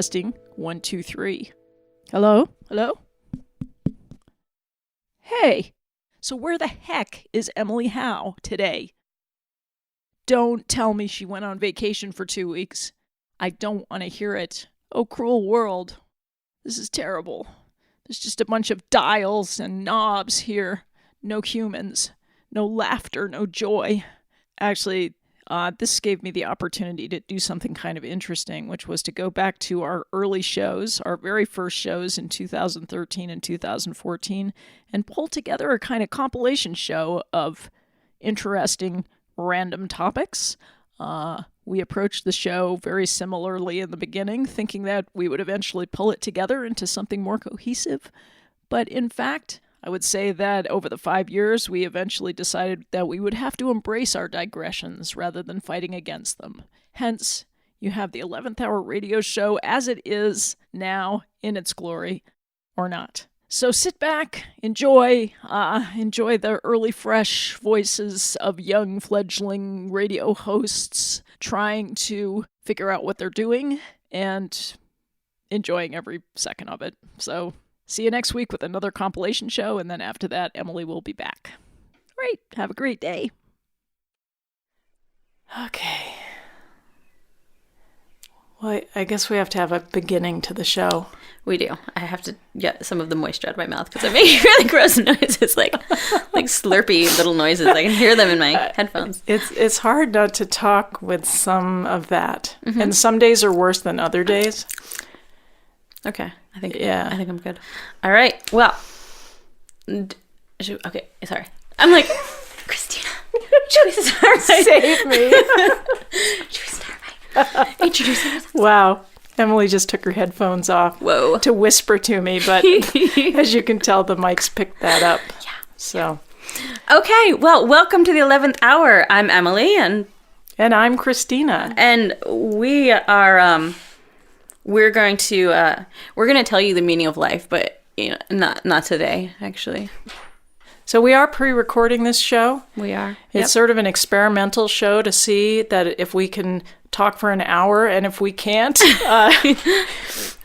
Testing. 1, 2, 3. Hello? Hello? Hey, so where the heck is Emily Howe today? Don't tell me she went on vacation for 2 weeks. I don't want to hear it. Oh, cruel world. This is terrible. There's just a bunch of dials and knobs here. No humans. No laughter, no joy. Actually, this gave me the opportunity to do something kind of interesting, which was to go back to our early shows, our very first shows in 2013 and 2014, and pull together a kind of compilation show of interesting random topics. We approached the show very similarly in the beginning, thinking that we would eventually pull it together into something more cohesive. But in fact, I would say that over the 5 years, we eventually decided that we would have to embrace our digressions rather than fighting against them. Hence, you have the 11th Hour radio show as it is now in its glory, or not. So sit back, enjoy the early fresh voices of young fledgling radio hosts trying to figure out what they're doing and enjoying every second of it. So see you next week with another compilation show, and then after that, Emily will be back. Great. Have a great day. Okay. Well, I guess we have to have a beginning to the show. We do. I have to get some of the moisture out of my mouth because I'm making really gross noises, like slurpy little noises. I can hear them in my headphones. It's hard not to talk with some of that. Mm-hmm. And some days are worse than other days. Okay. I think I'm good. All right. Well, okay. Sorry. I'm like, Kristina, should we start? Save me. Should we start by introducing yourself? Wow. Emily just took her headphones off. Whoa. To whisper to me, but as you can tell, the mics picked that up. Yeah. So. Okay. Well, welcome to the 11th Hour. I'm Emily, and I'm Kristina, and we are we're going to tell you the meaning of life, but not today, actually. So we are pre-recording this show. We are. It's sort of an experimental show to see that if we can talk for an hour, and if we can't,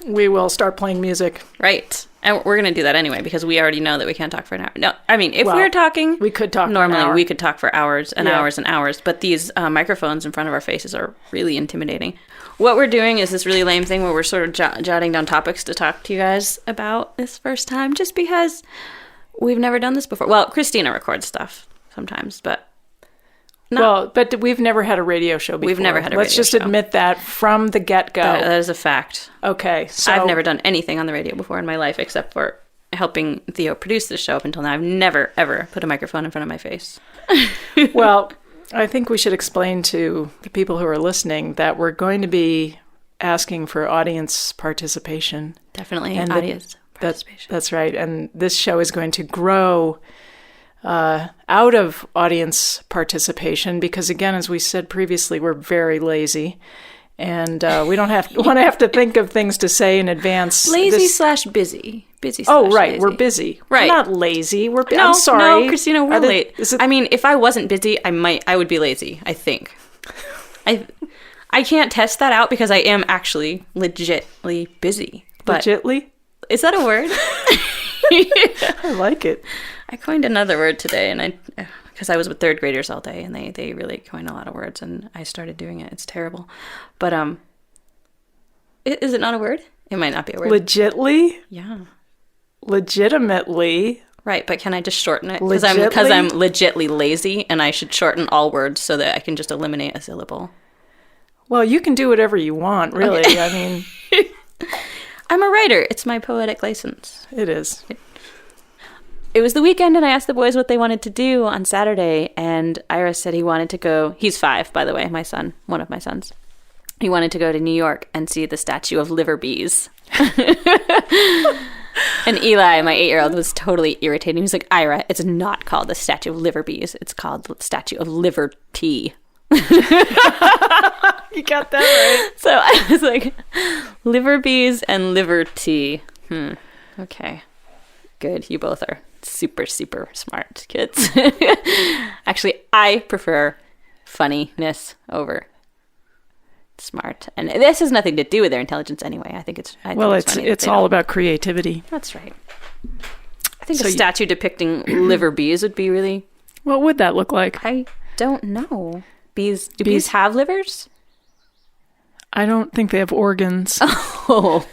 we will start playing music. Right. And we're going to do that anyway, because we already know that we can't talk for an hour. No, I mean, if we were talking, we could talk normally. For an hour. We could talk for hours and hours and hours, but these microphones in front of our faces are really intimidating. What we're doing is this really lame thing where we're sort of jotting down topics to talk to you guys about this first time, just because we've never done this before. Well, Kristina records stuff sometimes, but but we've never had a radio show before. We've never had a radio show. Let's just admit that from the get-go. That is a fact. Okay, so I've never done anything on the radio before in my life except for helping Theo produce this show up until now. I've never, ever put a microphone in front of my face. Well, I think we should explain to the people who are listening that we're going to be asking for audience participation. Definitely, and audience participation. That's right. And this show is going to grow out of audience participation because, again, as we said previously, we're very lazy. And we don't want to have to think of things to say in advance. Lazy/busy. Busy. Oh, right. Lazy. We're busy. Right. We're not lazy. No, I'm sorry. No, Kristina, we're late. I mean, if I wasn't busy, I would be lazy, I think. I can't test that out because I am actually legitly busy. But legitly? Is that a word? I like it. I coined another word today, and because I was with third graders all day, and they really coin a lot of words, and I started doing it. It's terrible. But is it not a word? It might not be a word. Legitly? Yeah. Legitimately? Right, but can I just shorten it? Because I'm legitly lazy, and I should shorten all words so that I can just eliminate a syllable. Well, you can do whatever you want, really. Okay. I mean... I'm a writer. It's my poetic license. It is. It was the weekend, and I asked the boys what they wanted to do on Saturday, and Iris said he wanted to go... He's 5, by the way, my son, one of my sons. He wanted to go to New York and see the statue of liver bees. And Eli, my 8-year-old, was totally irritated. He was like, Ira, it's not called the statue of liver bees. It's called the statue of liver tea. You got that right. So I was like, liver bees and liver tea. Okay. Good. You both are super, super smart kids. Actually, I prefer funniness over Smart. And this has nothing to do with their intelligence anyway. I think it's funny that it's all about creativity. That's right. I think a statue depicting liver bees would be really... What would that look like? I don't know. Do bees have livers? I don't think they have organs. Oh.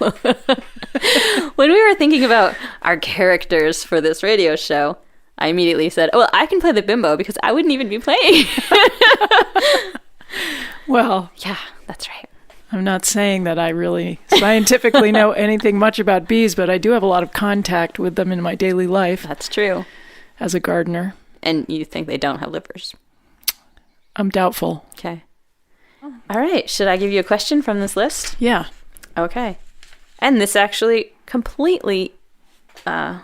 When we were thinking about our characters for this radio show, I immediately said, well, I can play the bimbo because I wouldn't even be playing. Well, yeah, that's right. I'm not saying that I really scientifically know anything much about bees, but I do have a lot of contact with them in my daily life. That's true. As a gardener. And you think they don't have livers? I'm doubtful. Okay. All right. Should I give you a question from this list? Yeah. Okay. And this actually completely... sorry,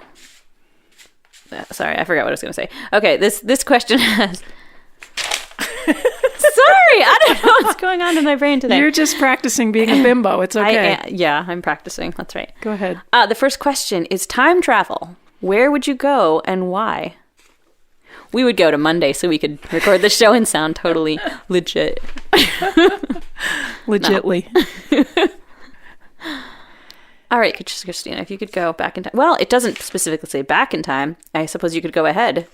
I forgot what I was going to say. Okay, this question has... Sorry, I don't know what's going on in my brain today. You're just practicing being a bimbo. It's okay. I'm practicing. That's right. Go ahead. The first question is time travel. Where would you go and why? We would go to Monday so we could record the show and sound totally legit. Legitly. All right, Kristina, if you could go back in time. Well, it doesn't specifically say back in time. I suppose you could go ahead.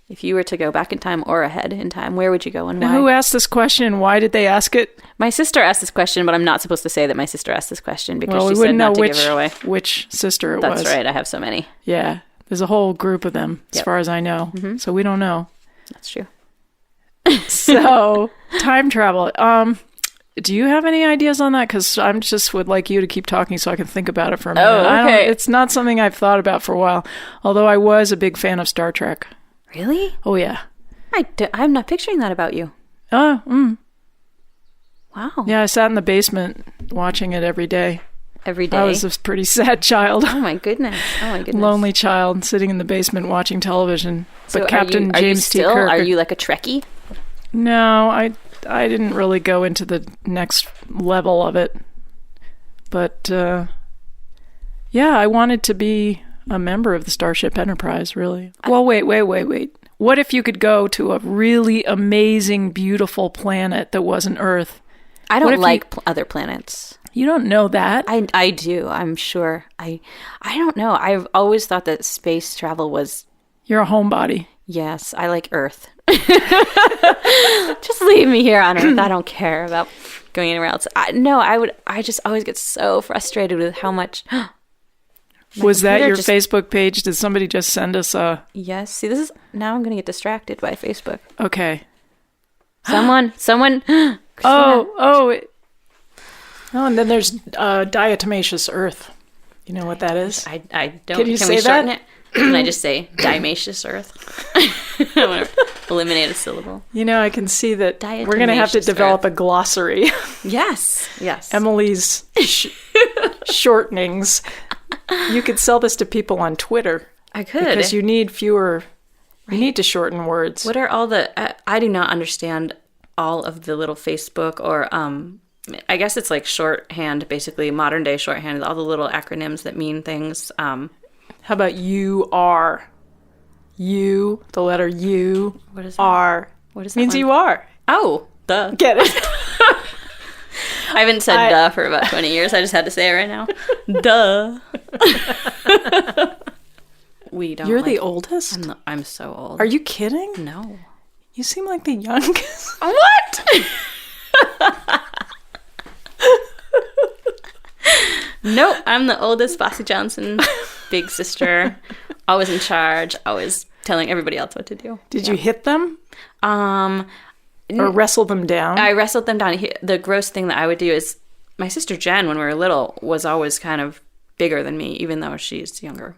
If you were to go back in time or ahead in time, where would you go and why? Who asked this question? Why did they ask it? My sister asked this question, but I'm not supposed to say that my sister asked this question because she said not to give her away. Which sister it was. That's right. I have so many. Yeah. There's a whole group of them, as far as I know. Mm-hmm. So we don't know. That's true. So, time travel. Do you have any ideas on that? Because I just would like you to keep talking so I can think about it for a minute. Oh, okay. It's not something I've thought about for a while, although I was a big fan of Star Trek. Really? Oh, yeah. I'm not picturing that about you. Oh, Wow. Yeah, I sat in the basement watching it every day. Every day? I was a pretty sad child. Oh, my goodness. Lonely child sitting in the basement watching television. So but Captain James T. Kirk. Are you like a Trekkie? No, I didn't really go into the next level of it. But, yeah, I wanted to be a member of the Starship Enterprise, really. Well, wait. What if you could go to a really amazing, beautiful planet that wasn't Earth? I don't like other planets. You don't know that. I do, I'm sure. I don't know. I've always thought that space travel was... You're a homebody. Yes, I like Earth. Just leave me here on Earth. I don't care about going anywhere else. I just always get so frustrated with how much... Was that your Facebook page? Did somebody just send us a... Yes. See, now I'm going to get distracted by Facebook. Okay. Someone. Oh, and then there's diatomaceous earth. You know what that is? I don't. Can you say that? It? Can I just say diatomaceous earth? I want to eliminate a syllable. You know, I can see that we're going to have to develop a glossary. Yes. Emily's shortenings. You could sell this to people on Twitter. I could. Because you need fewer... You need to shorten words. What are all the... I do not understand all of the little Facebook or... I guess it's like shorthand, basically, modern day shorthand, all the little acronyms that mean things. How about you are? You, the letter U, what is that? Are. What does that means one? You are. Oh, duh. Get it? I haven't said duh for about 20 years. I just had to say it right now. Duh. We don't. You're the oldest? I'm so old. Are you kidding? No. You seem like the youngest. What? Nope, I'm the oldest Bossy Johnson, big sister, always in charge, always telling everybody else what to do. Did you hit them? Or wrestle them down? I wrestled them down. The gross thing that I would do is, my sister Jen, when we were little, was always kind of bigger than me, even though she's younger.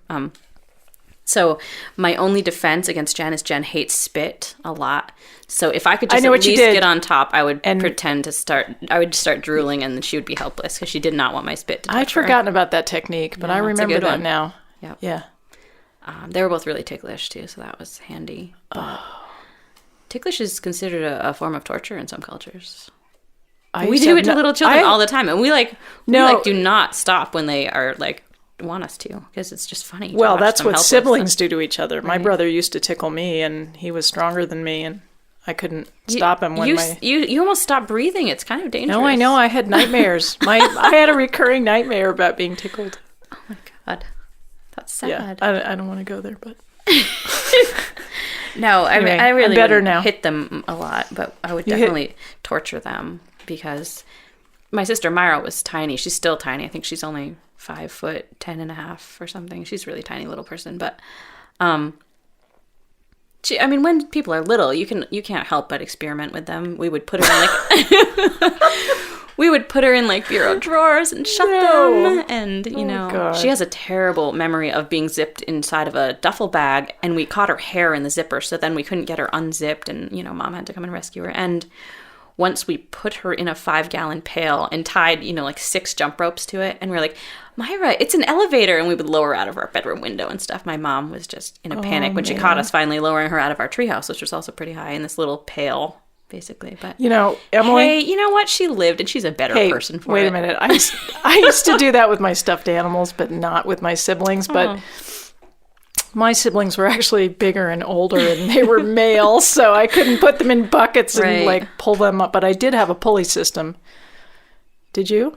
So my only defense against Jen is Jen hates spit a lot. So if I could just at least get on top, I would pretend to start. I would start drooling, and then she would be helpless because she did not want my spit to touch I'd forgotten about that technique, but I remember that now. Yep. Yeah. They were both really ticklish too, so that was handy. But ticklish is considered a form of torture in some cultures. We do it to little children all the time, and we do not stop when they are like want us to, because it's just funny. Well, that's what siblings do to each other. My brother used to tickle me, and he was stronger than me, and I couldn't stop him when you almost stopped breathing. It's kind of dangerous. No, I know. I had nightmares. I had a recurring nightmare about being tickled. Oh my God. That's sad. Yeah, I don't want to go there, but... No, anyway, I really I'm better wouldn't now. hit them a lot, but I would definitely torture them because my sister Myra was tiny. She's still tiny. I think she's only 5'10.5" or something. She's a really tiny little person, but when people are little, you can't help but experiment with them. We would put her in like bureau drawers and shut them, and God. She has a terrible memory of being zipped inside of a duffel bag, and we caught her hair in the zipper, so then we couldn't get her unzipped, and Mom had to come and rescue her. And once we put her in a 5-gallon pail and tied like 6 jump ropes to it, and we're like, Myra, it's an elevator, and we would lower her out of our bedroom window and stuff. My mom was just in a panic when she caught us finally lowering her out of our treehouse, which was also pretty high, in this little pail, basically. But Emily, hey, you know what? She lived, and she's a better person for it. Wait a minute. I used to do that with my stuffed animals, but not with my siblings. But my siblings were actually bigger and older, and they were male, so I couldn't put them in buckets and pull them up. But I did have a pulley system. Did you?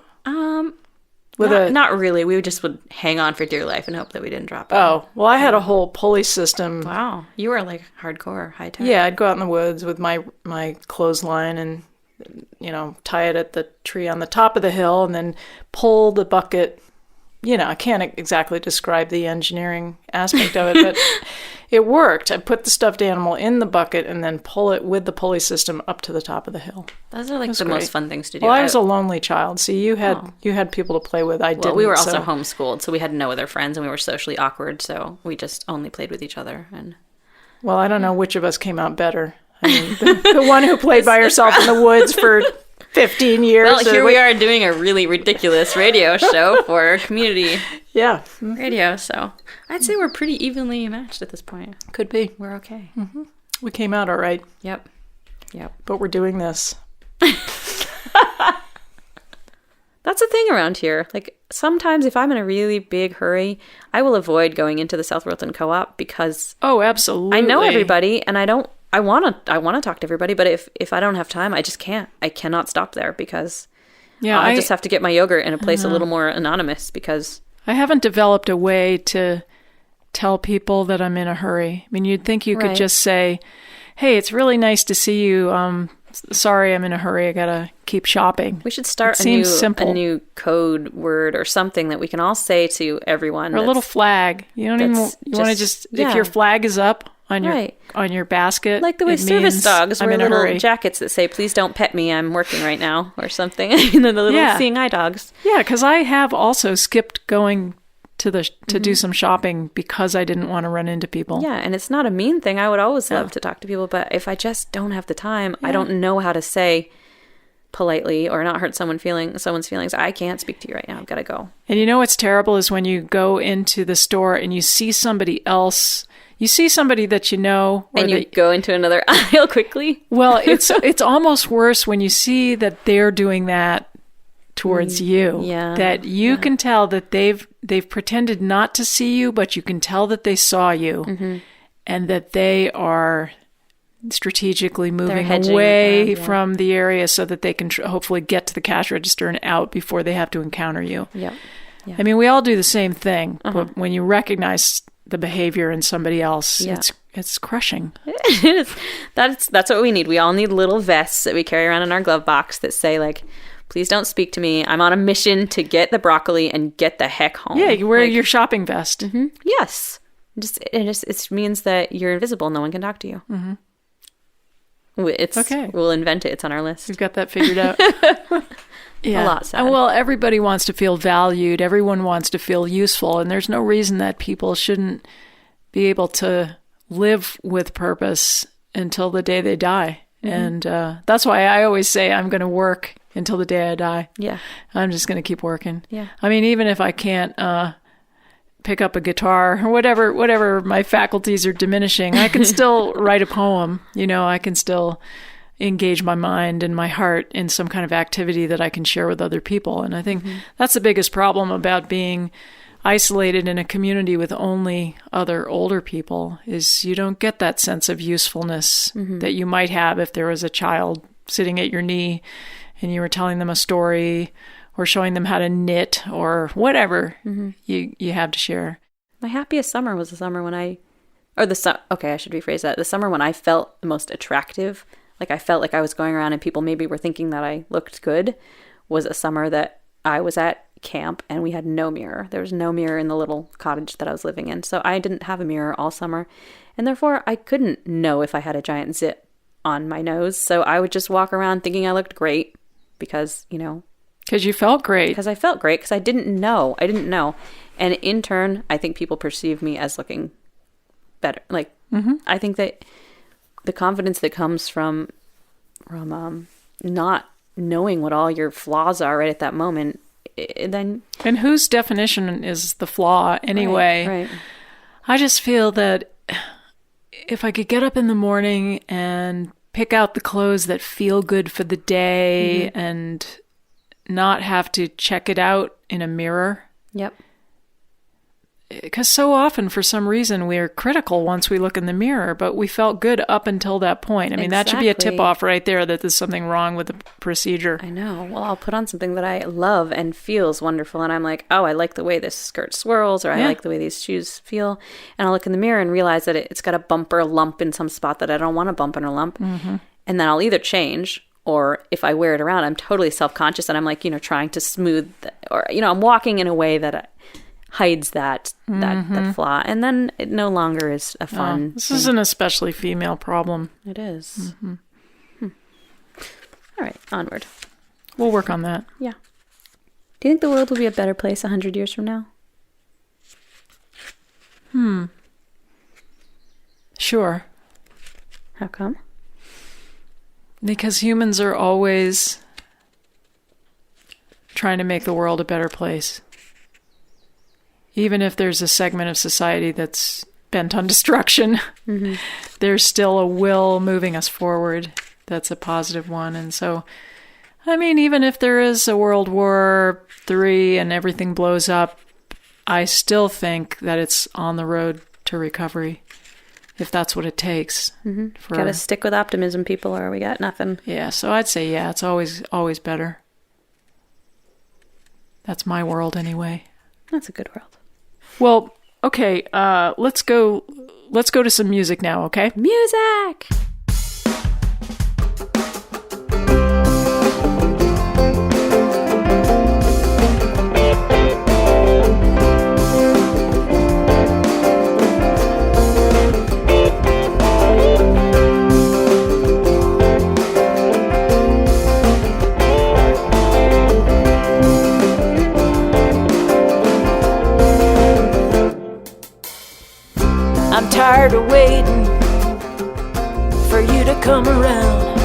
Not really. We just would hang on for dear life and hope that we didn't drop it. Oh, well, I had a whole pulley system. Wow. You were like hardcore, high tech. Yeah, I'd go out in the woods with my clothesline and, tie it at the tree on the top of the hill and then pull the bucket. I can't exactly describe the engineering aspect of it, but it worked. I put the stuffed animal in the bucket and then pull it with the pulley system up to the top of the hill. Those are like the most fun things to do. Well, I was a lonely child. See, you had people to play with. I didn't. Well, we were also homeschooled, so we had no other friends, and we were socially awkward, so we just only played with each other. And well, I don't know which of us came out better. I mean, the one who played by herself in the woods for 15 years. Well, here we are doing a really ridiculous radio show for community radio, so I'd say we're pretty evenly matched at this point. Could be. We're okay. Mm-hmm. We came out all right. Yep. But we're doing this. That's a thing around here. Like, sometimes if I'm in a really big hurry, I will avoid going into the South Wilton Co-op because... Oh, absolutely. I know everybody, and I want to talk to everybody, but if I don't have time, I just can't. I cannot stop there because I just have to get my yogurt in a place a little more anonymous because... I haven't developed a way to tell people that I'm in a hurry. I mean, you'd think you could just say, hey, it's really nice to see you. Sorry, I'm in a hurry. I got to keep shopping. We should start a new code word or something that we can all say to everyone. Or a little flag. You don't even want to just if your flag is up on your basket. Like the way service dogs wear little jackets that say, please don't pet me, I'm working right now, or something. The little seeing eye dogs. Yeah, because I have also skipped going to do some shopping because I didn't want to run into people. Yeah, and it's not a mean thing. I would always love to talk to people, but if I just don't have the time, I don't know how to say politely or not hurt someone's feelings. I can't speak to you right now. I've got to go. And you know what's terrible is when you go into the store and you see somebody else. You see somebody that you know. And you go into another aisle quickly. Well, it's almost worse when you see that they're doing that towards you. Yeah. That you can tell that they've pretended not to see you, but you can tell that they saw you and that they are strategically moving away from the area so that they can hopefully get to the cash register and out before they have to encounter you. Yeah. I mean, we all do the same thing, but when you recognize the behavior in somebody else, it's crushing. It is. That's what we need. We all need little vests that we carry around in our glove box that say, like, please don't speak to me. I'm on a mission to get the broccoli and get the heck home. Yeah, you wear your shopping vest. Mm-hmm. Yes. It means that you're invisible. No one can talk to you. Mm-hmm. It's okay. We'll invent it. It's on our list. We've got that figured out. Yeah. A lot sad. Well, everybody wants to feel valued. Everyone wants to feel useful. And there's no reason that people shouldn't be able to live with purpose until the day they die. Mm-hmm. And that's why I always say I'm going to work until the day I die. Yeah. I'm just going to keep working. Yeah. I mean, even if I can't pick up a guitar or whatever my faculties are diminishing, I can still write a poem. I can still engage my mind and my heart in some kind of activity that I can share with other people. And I think that's the biggest problem about being isolated in a community with only other older people is you don't get that sense of usefulness that you might have if there was a child sitting at your knee and you were telling them a story or showing them how to knit or whatever you have to share. My happiest summer was the summer when I should rephrase that. The summer when I felt the most attractive, like I felt like I was going around and people maybe were thinking that I looked good, was a summer that I was at camp and we had no mirror. There was no mirror in the little cottage that I was living in. So I didn't have a mirror all summer. And therefore I couldn't know if I had a giant zit on my nose. So I would just walk around thinking I looked great because, Because you felt great. Because I felt great because I didn't know. And in turn, I think people perceive me as looking better. Like, I think that the confidence that comes from not knowing what all your flaws are right at that moment, then... And whose definition is the flaw anyway? Right. I just feel that if I could get up in the morning and pick out the clothes that feel good for the day and not have to check it out in a mirror. Yep. Because so often, for some reason, we're critical once we look in the mirror, but we felt good up until that point. I mean, that should be a tip-off right there that there's something wrong with the procedure. I know. Well, I'll put on something that I love and feels wonderful, and I'm like, oh, I like the way this skirt swirls, or I like the way these shoes feel. And I'll look in the mirror and realize that it's got a bump or a lump in some spot that I don't want a bump and a lump. And then I'll either change, or if I wear it around, I'm totally self-conscious, and I'm like, trying to smooth, I'm walking in a way that hides that flaw, and then it no longer is a fun this is an especially female problem. It is. All right, onward. We'll work on that. Yeah. Do you think the world will be a better place 100 years from now? Sure. How come? Because humans are always trying to make the world a better place. Even if there's a segment of society that's bent on destruction, there's still a will moving us forward that's a positive one. And so, I mean, even if there is a World War III and everything blows up, I still think that it's on the road to recovery, if that's what it takes. Gotta stick with optimism, people, or we got nothing. Yeah, so I'd say, it's always better. That's my world anyway. That's a good world. Well, okay, let's go to some music now, okay? Music! I'm tired of waiting for you to come around.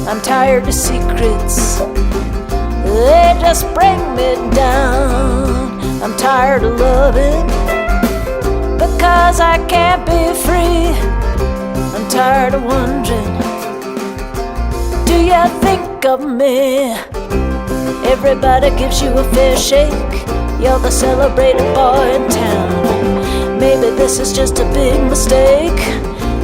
I'm tired of secrets, they just bring me down. I'm tired of loving because I can't be free. I'm tired of wondering, do you think of me? Everybody gives you a fair shake, you're the celebrated boy in town. Maybe this is just a big mistake,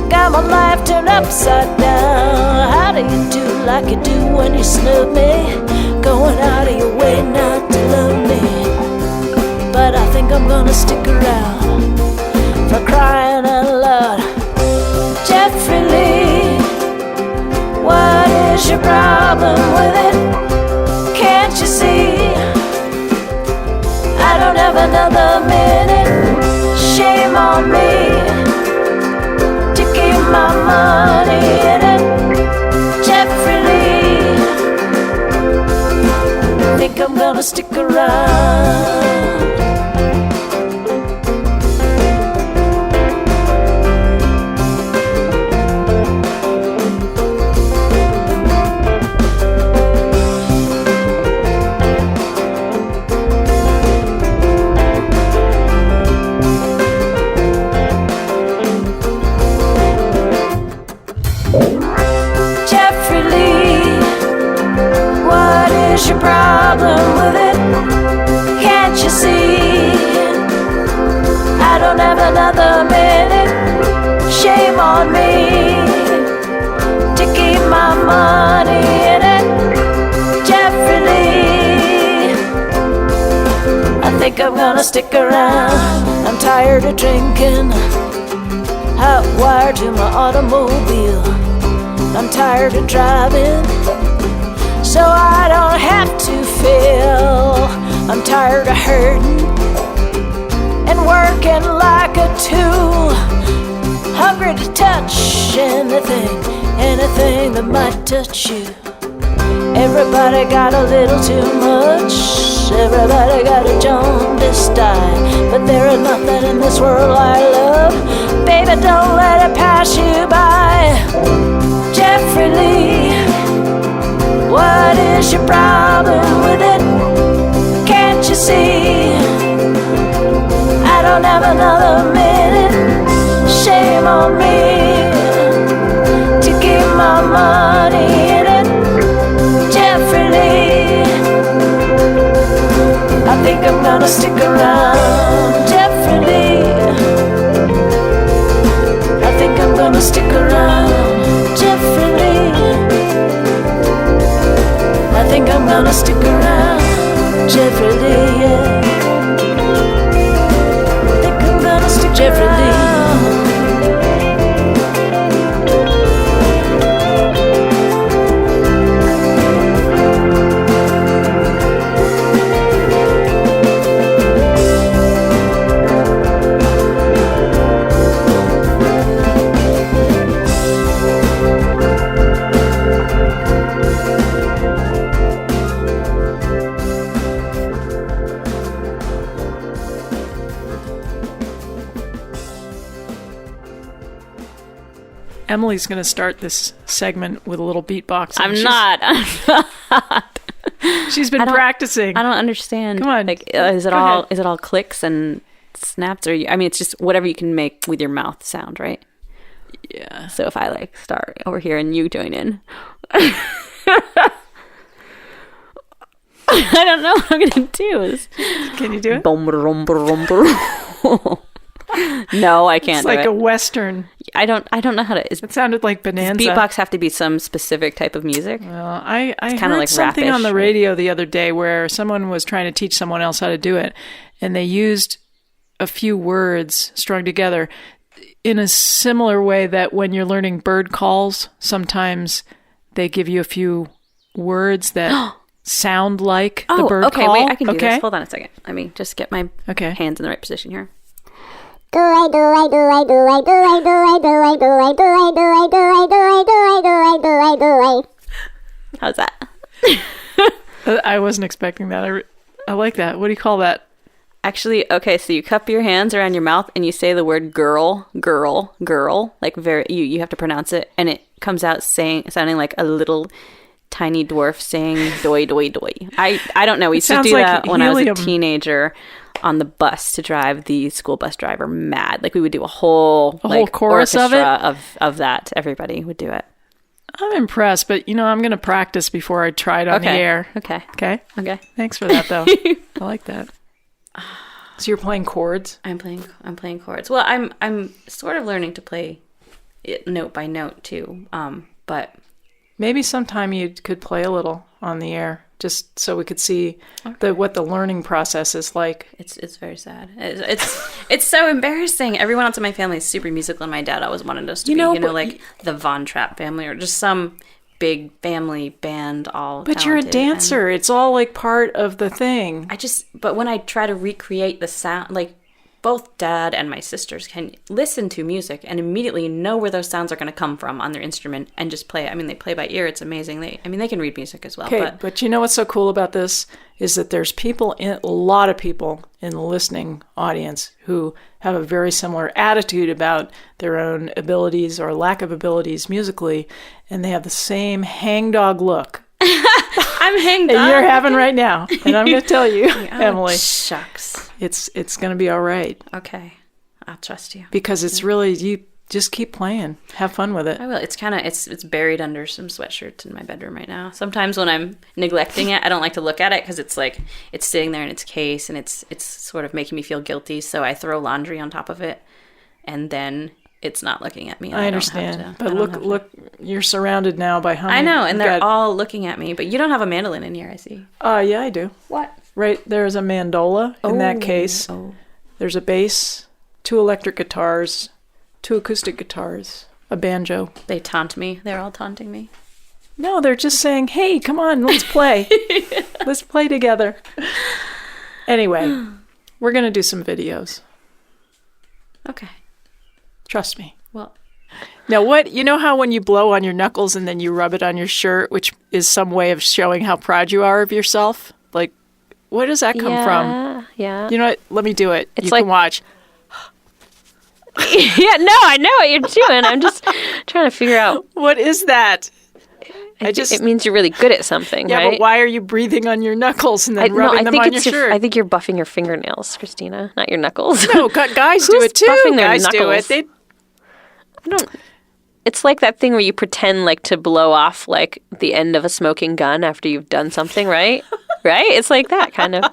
got my life turned upside down. How do you do like you do when you snub me, going out of your way not to love me? But I think I'm gonna stick around, for crying out loud. Jeffrey Lee, what is your problem with it? Can't you see? I don't have another minute. Shame on me to keep my money in it. Jeffrey Lee, think I'm gonna stick around. Your problem with it? Can't another minute. Shame on me to keep my money in it. Jeffrey Lee, I think I'm gonna stick around. I'm tired of drinking, hot wire to my automobile. I'm tired of driving, so I don't have to feel. I'm tired of hurting and working like a tool. Hungry to touch anything that might touch you. Everybody got a little too much. Everybody got a jaundiced eye. But there is nothing in this world I love. Baby, don't let it pass you by. Jeffrey Lee, what is your problem with it? Can't you see? I don't have another minute. Shame on me to keep my money in it. Jeffrey Lee, I think I'm gonna stick around. Jeffrey Lee, I think I'm gonna stick around. Jeffrey Lee, I think I'm gonna stick around. Jeffrey Lee, yeah. I think I'm gonna stick Jeffrey Lee. Emily's going to start this segment with a little beatbox. I'm not. She's been practicing. I don't understand. Come on. Like, is it all clicks and snaps, or I mean, it's just whatever you can make with your mouth sound, right? Yeah. So if I like start over here and you join in, I don't know what I'm gonna do. Can you do it? No, I can't. It's like do a Western. I don't know how to. It sounded like Bonanza. Does beatbox have to be some specific type of music? Well, I kinda heard like something rap-ish, on the right? radio the other day where someone was trying to teach someone else how to do it, and they used a few words strung together in a similar way that when you're learning bird calls, sometimes they give you a few words that sound like the bird okay, call. wait, I can do this. Hold on a second. Let me just get my hands in the right position here. How's that? I wasn't expecting that. I like that. What do you call that? Actually, okay, so you cup your hands around your mouth and you say the word girl, like you have to pronounce it, and it comes out sounding like a little tiny dwarf saying doi doi doi. I don't know. We used to do that when I was a teenager on the bus to drive the school bus driver mad. Like we would do a whole chorus of it of that. Everybody would do it. I'm impressed, but I'm going to practice before I try it on the air. Okay. Thanks for that, though. I like that. So you're playing chords? I'm playing chords. Well, I'm sort of learning to play it note by note too. But maybe sometime you could play a little on the air, just so we could see what the learning process is like. It's very sad. It's so embarrassing. Everyone else in my family is super musical, and my dad always wanted us to be, like the Von Trapp family or just some big family band. But you're a dancer. It's all like part of the thing. But when I try to recreate the sound, like both dad and my sisters can listen to music and immediately know where those sounds are going to come from on their instrument and just play it. I mean, they play by ear. It's amazing. They can read music as well. Okay, but you know what's so cool about this is that there's a lot of people in the listening audience who have a very similar attitude about their own abilities or lack of abilities musically, and they have the same hangdog look. I'm hangdog. And you're having right now. And I'm going to tell you, Emily. Shucks. It's going to be all right. Okay. I'll trust you. Because it's really, Just keep playing. Have fun with it. I will. It's kind of it's buried under some sweatshirts in my bedroom right now. Sometimes when I'm neglecting it, I don't like to look at it because it's like it's sitting there in its case and it's sort of making me feel guilty. So I throw laundry on top of it, and then it's not looking at me. I understand, but look, you're surrounded now by honey. I know, and they're all looking at me. But you don't have a mandolin in here, I see. Yeah, I do. What? Right there's a mandola in that case. Oh. There's a bass, 2 electric guitars, 2 acoustic guitars, a banjo. They taunt me. They're all taunting me. No, they're just saying, hey, come on, let's play. Let's play together. Anyway, we're going to do some videos. Okay. Trust me. Well. Now, you know how when you blow on your knuckles and then you rub it on your shirt, which is some way of showing how proud you are of yourself? Like, where does that come from? Yeah. You know what? Let me do it. It's you like, can watch. Yeah, no, I know what you're doing. I'm just trying to figure out. What is that? It means you're really good at something, yeah, right? but why are you breathing on your knuckles and then rubbing them on your shirt? I think you're buffing your fingernails, Kristina, not your knuckles. No, guys do it too. Buffing their Guys do knuckles? it. I don't. It's like that thing where you pretend like to blow off like the end of a smoking gun after you've done something, right? Right? It's like that kind of.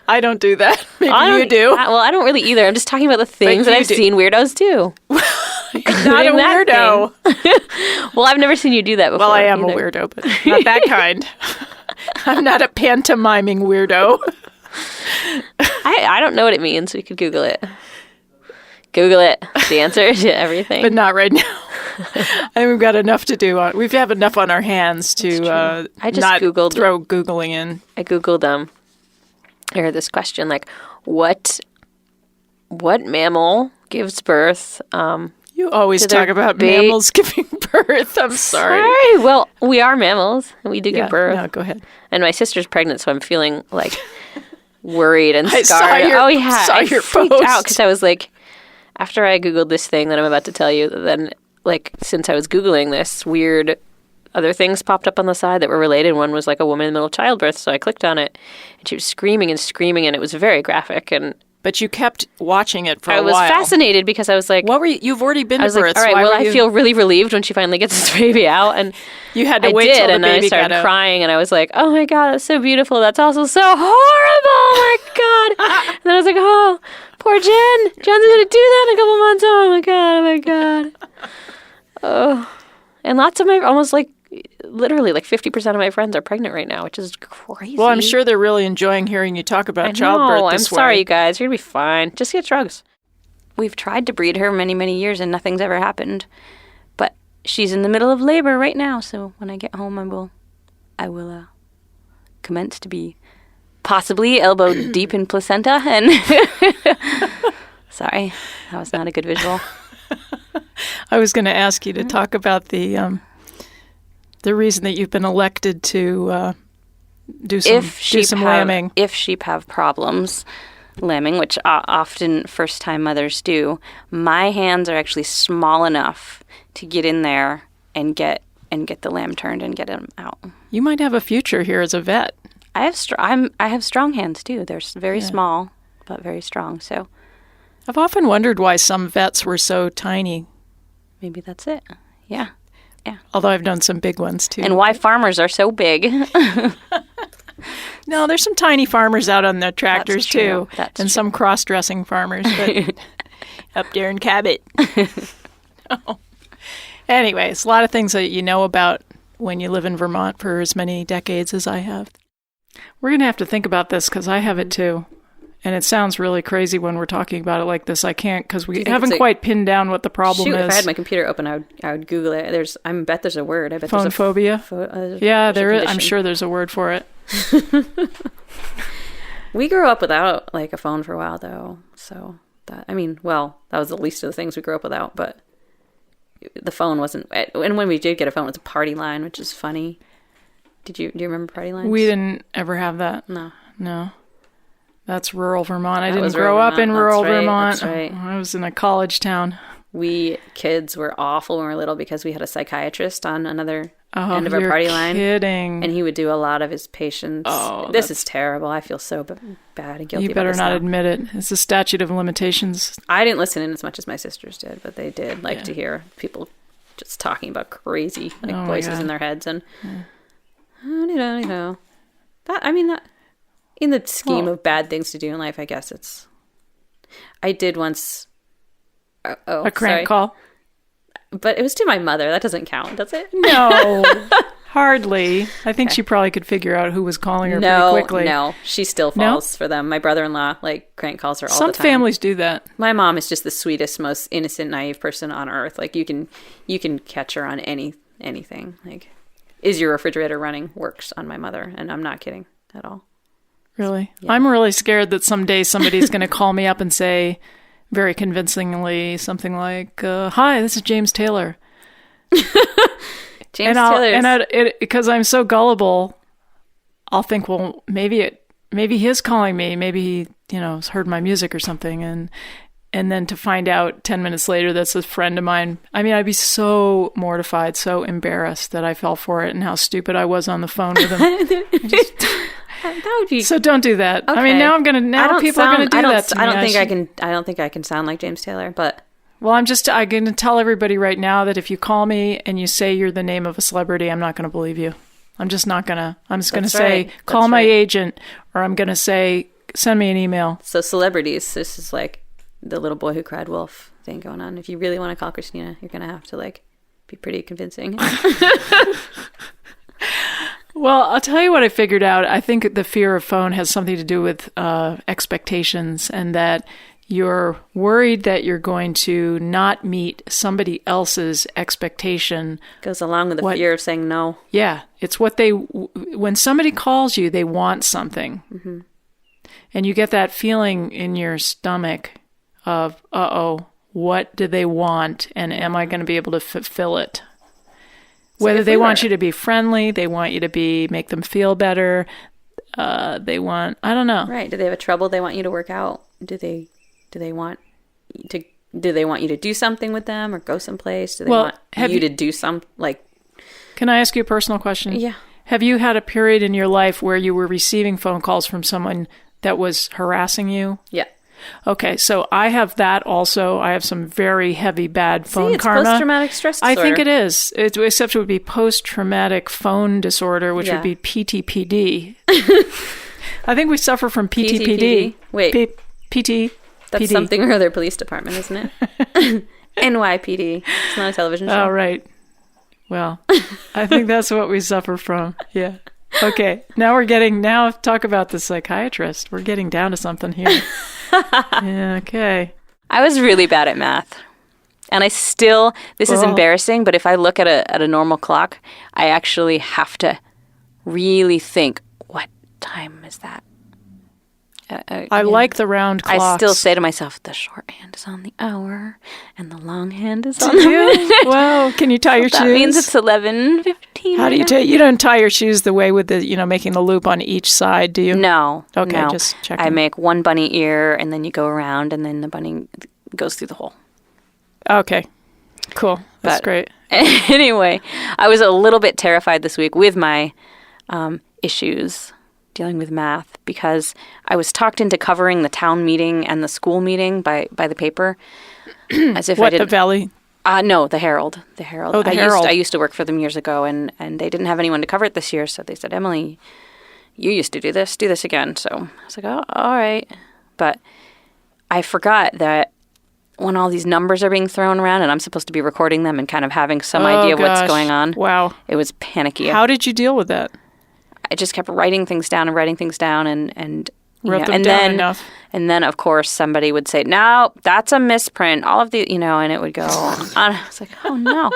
I don't do that. Maybe you do. I don't really either. I'm just talking about the things that I've seen weirdos do. Not a weirdo. Well, I've never seen you do that before. Well, I am a weirdo, but not that kind. I'm not a pantomiming weirdo. I don't know what it means. We could Google it. Google it. The answer to everything. But not right now. I think we've got enough to do. We have enough on our hands to I just not Googled, throw Googling in. I Googled I heard this question like, what mammal gives birth? You always talk about mammals giving birth. I'm sorry. Well, we are mammals, and we do give birth. No, go ahead. And my sister's pregnant, so I'm feeling like worried and I scarred. saw your freaked post. out because I was like, after I Googled this thing that I'm about to tell you, then like since I was Googling this, weird other things popped up on the side that were related. One was like a woman in the middle of childbirth, so I clicked on it, and she was screaming and screaming, and it was very graphic. But you kept watching it for a while. I was fascinated because I was like, "What were you? You've already been to birth. Like, all right, well, I feel really relieved when she finally gets this baby out." And you had to wait till the baby got out. And I started crying, and I was like, "Oh my god, that's so beautiful. That's also so horrible. Oh my god!" And then I was like, "Oh, poor Jen. Jen's gonna do that in a couple months. Oh my god. Oh my god." Oh, and lots of almost like literally like 50% of my friends are pregnant right now, which is crazy. Well, I'm sure they're really enjoying hearing you talk about childbirth this way. I'm sorry, you guys. You're going to be fine. Just get drugs. We've tried to breed her many, many years and nothing's ever happened. But she's in the middle of labor right now, so when I get home, I will commence to be possibly elbow deep in placenta. And sorry, that was not a good visual. I was going to ask you to talk about the reason that you've been elected to do some lambing. If sheep have problems lambing, which often first-time mothers do, my hands are actually small enough to get in there and get the lamb turned and get him out. You might have a future here as a vet. I have strong hands too. They're very small, but very strong. So I've often wondered why some vets were so tiny. Maybe that's it. Yeah. Yeah. Although I've done some big ones too. And why farmers are so big. No, there's some tiny farmers out on the tractors too. That's and true. Some cross-dressing farmers, but up there in Cabot. Oh. Anyways, a lot of things that you know about when you live in Vermont for as many decades as I have. We're going to have to think about this because I have it too. And it sounds really crazy when we're talking about it like this. I can't because we haven't quite pinned down what the problem is. If I had my computer open, I would Google it. I bet there's a word. I bet phone phobia. Yeah, there is. I'm sure there's a word for it. We grew up without like a phone for a while though, so that was the least of the things we grew up without. But the phone wasn't. And when we did get a phone, it was a party line, which is funny. Do you remember party lines? We didn't ever have that. No. That's rural Vermont. I didn't grow up in rural Vermont. That's right. I was in a college town. We kids were awful when we were little because we had a psychiatrist on another end of our party line. Kidding. And he would do a lot of his patients. Oh, this is terrible. I feel so bad and guilty. You better about this not now. admit it. It's a statute of limitations. I didn't listen in as much as my sisters did, but they did like to hear people just talking about crazy voices in their heads. And that, I mean, that in the scheme of bad things to do in life, I guess it's. I did once. A crank call. But it was to my mother. That doesn't count, does it? No, hardly. I think she probably could figure out who was calling her pretty quickly. No, she still falls for them. My brother-in-law crank calls her all Some the time. families do that. My mom is just the sweetest, most innocent, naive person on earth. Like you can catch her on anything. Like, is your refrigerator running? Works on my mother, and I'm not kidding at all. Really? Yeah. I'm really scared that someday somebody's going to call me up and say, very convincingly, something like, "Hi, this is James Taylor." Because I'm so gullible, I'll think, well, maybe he is calling me. Maybe he, has heard my music or something, and then to find out 10 minutes later that's a friend of mine. I mean, I'd be so mortified, so embarrassed that I fell for it, and how stupid I was on the phone with him. That would be So don't do that. okay. I mean, people are gonna do that to me. I don't think I can sound like James Taylor, but Well, I'm going to tell everybody right now that if you call me and you say you're the name of a celebrity, I'm not going to believe you. I'm just not going to. I'm just going to say, call my agent, or I'm going to say, send me an email. So celebrities, this is like the little boy who cried wolf thing going on. If you really want to call Kristina, you're going to have to be pretty convincing. Well, I'll tell you what I figured out. I think the fear of phone has something to do with expectations, and that you're worried that you're going to not meet somebody else's expectation. Goes along with the fear of saying no. Yeah. It's what when somebody calls you, they want something. Mm-hmm. And you get that feeling in your stomach of, what do they want? And am I going to be able to fulfill it? Whether they want you to be friendly, they want you to make them feel better. I don't know. Right. Do they have a trouble they want you to work out? Do they want you to do something with them or go someplace? Do they want you to do Can I ask you a personal question? Yeah. Have you had a period in your life where you were receiving phone calls from someone that was harassing you? Yeah. Okay, so I have that also. I have some very heavy bad phone karma. It's post-traumatic stress disorder. I think it is. Except it would be post-traumatic phone disorder, which would be PTPD. I think we suffer from PTPD. Wait. PT. That's something or other police department, isn't it? NYPD. It's not a television show. Oh, right. Well, I think that's what we suffer from. Yeah. Okay. Now talk about the psychiatrist. We're getting down to something here. Yeah, okay. I was really bad at math. And this is embarrassing, but if I look at a normal clock, I actually have to really think, what time is that? I like the round clocks. I still say to myself, the shorthand is on the hour, and the longhand is on the minute. Wow, can you tie your shoes? That means it's 11:15. How do you you don't tie your shoes the way with the, making the loop on each side, do you? No. Okay, no. just checking. I make one bunny ear, and then you go around, and then the bunny goes through the hole. Okay, cool. That's great. Anyway, I was a little bit terrified this week with my issues dealing with math, because I was talked into covering the town meeting and the school meeting by the paper, as if I didn't. The Valley? No, the Herald. The Herald. Oh, the Herald. I used to work for them years ago, and they didn't have anyone to cover it this year, so they said, Emily, you used to do this again. So I was like, oh, all right. But I forgot that when all these numbers are being thrown around and I'm supposed to be recording them and kind of having some idea of what's going on. Wow. It was panicky. How did you deal with that? I just kept writing things down and wrote them down enough. And then, of course, somebody would say, no, that's a misprint. All of the, and it would go on. I was like, oh, no.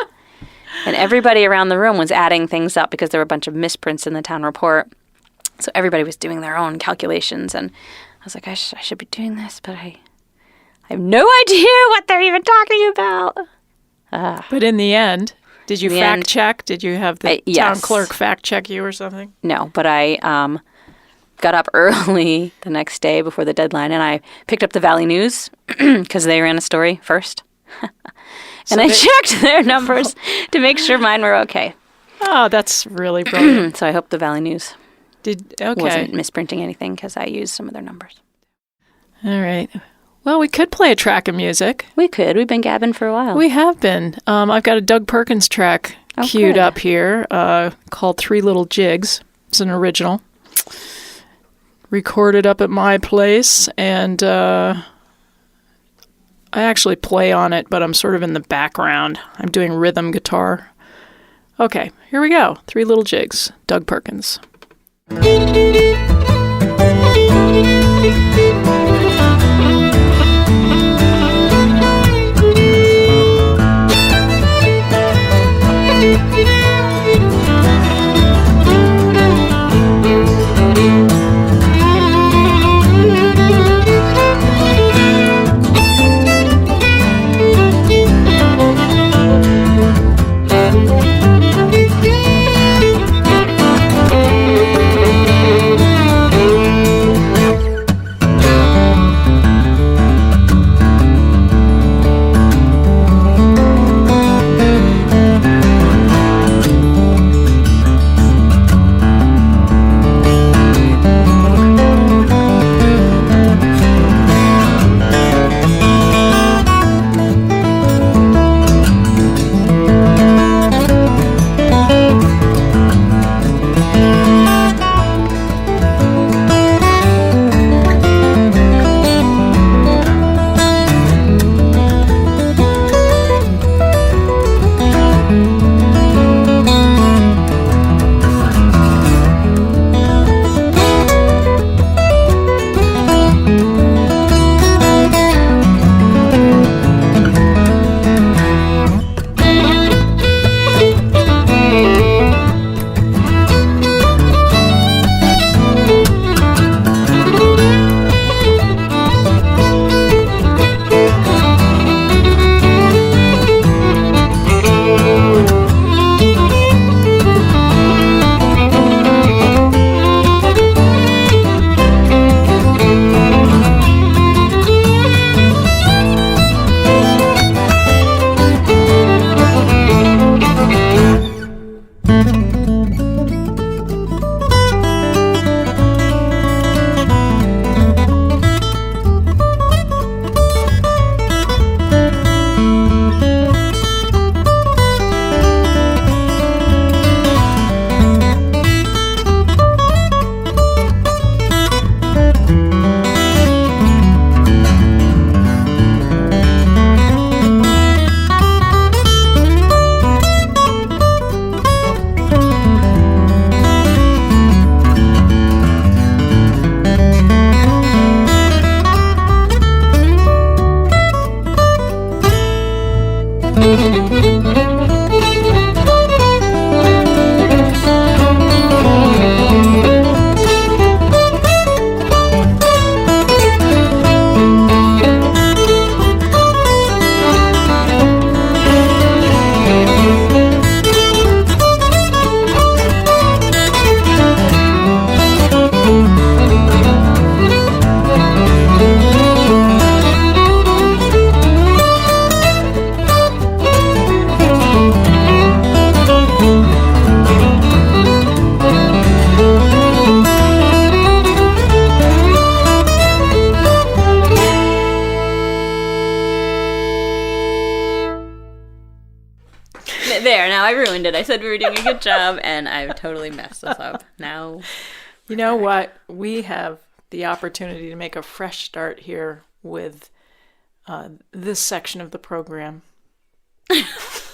And everybody around the room was adding things up because there were a bunch of misprints in the town report. So everybody was doing their own calculations. And I was like, I should be doing this, but I have no idea what they're even talking about. But in the end, did you fact check? Did you have the town clerk fact check you or something? No, but I got up early the next day before the deadline, and I picked up the Valley News because they ran a story first. And I checked their numbers to make sure mine were okay. Oh, that's really brilliant. So I hope the Valley News Okay. wasn't misprinting anything because I used some of their numbers. All right. Well, we could play a track of music. We could. We've been gabbing for a while. We have been. I've got a Doug Perkins track queued up here called Three Little Jigs. It's an original. Recorded up at my place, and I actually play on it, but I'm sort of in the background. I'm doing rhythm guitar. Okay, here we go. Three Little Jigs, Doug Perkins. There, now I ruined it. I said we were doing a good job, and I've totally messed this up. Now, you know what? We have the opportunity to make a fresh start here with this section of the program.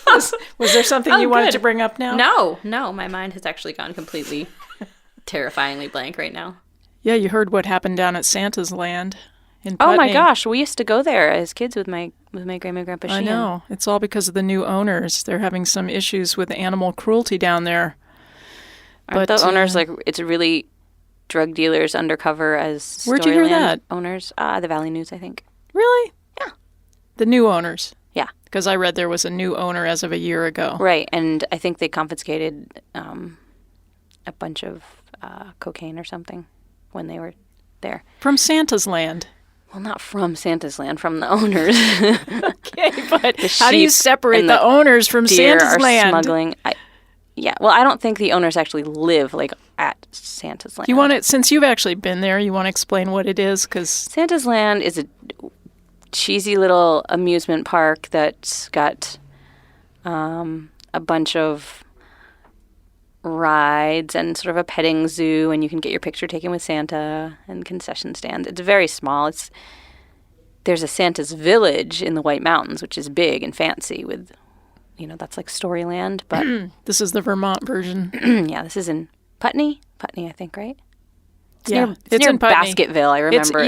Was there something you wanted to bring up now? No, my mind has actually gone completely terrifyingly blank right now. Yeah, you heard what happened down at Santa's Land in Oh my Putney. gosh, we used to go there as kids with my grandma and grandpa Sheehan. I know. It's all because of the new owners. They're having some issues with animal cruelty down there. Aren't the owners like, it's really drug dealers undercover as Where'd you hear Storyland that? Owners? The Valley News, I think. Really? Yeah. The new owners? Yeah. Because I read there was a new owner as of a year ago. Right, and I think they confiscated a bunch of cocaine or something when they were there. From Santa's Land. Well, not from Santa's Land, from the owners. Okay, but The how do you sheep separate and the owners from Deer Santa's are Land? smuggling. Yeah, well, I don't think the owners actually live like at Santa's Land. You want it, since you've actually been there, you want to explain what it is? Because Santa's Land is a cheesy little amusement park that's got a bunch of rides and sort of a petting zoo, and you can get your picture taken with Santa and concession stands. It's very small. There's a Santa's Village in the White Mountains, which is big and fancy with, that's like Storyland, but this is the Vermont version. yeah, this is in Putney, I think, right? It's Yeah, near, it's near in Putney. Basketville, I remember.